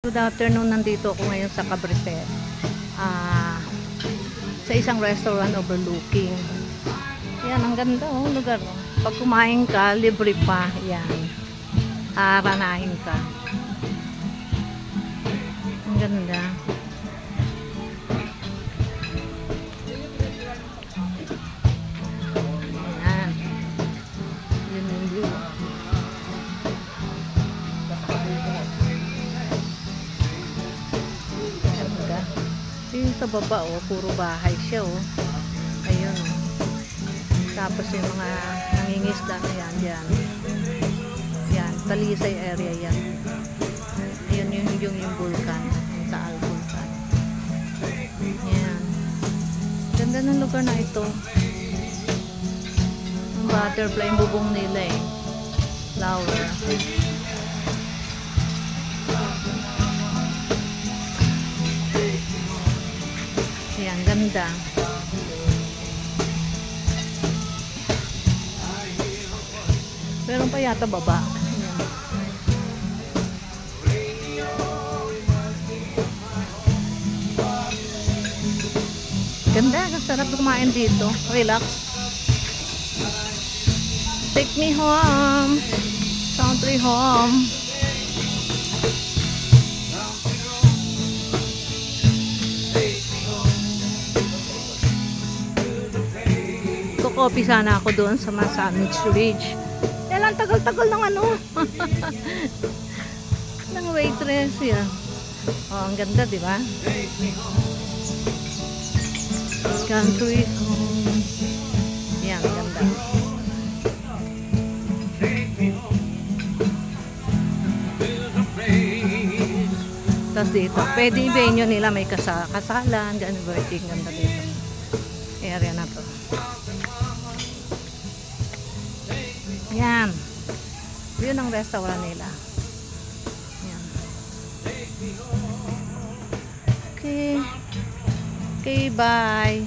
Good afternoon, nandito ako ngayon sa Cabrite. Sa isang restaurant overlooking. Yan, ang ganda lugar. Pag kumain ka, libre pa. Yan. Ranahin ka. Ang ganda. Yan. Yun yung view. Yung sa baba puro bahay siya ayun tapos yung mga nangingisda na yan yan, Talisay area yan. Ayun yung vulkan, yung Taal vulkan. Yan, ganda ng lugar na ito. Ang butterfly, yung bubong nila flower. Ayan, ganda. Meron pa yata baba. Ayan. Ganda, sarap kumain dito. Relax. Take me home. Country home. Coffee sana ako doon sa Sandwich Ridge. Yan, tagal-tagal ng ng waitress yan. Ang ganda, di ba? Country home. Yan, ganda. Tapos dito, pwede i-venue nila, may kasalan, ganun, birthday, ganda dito. Area na to. Yan. Yun ang restaurant nila. Yan. Okay. Okay, bye.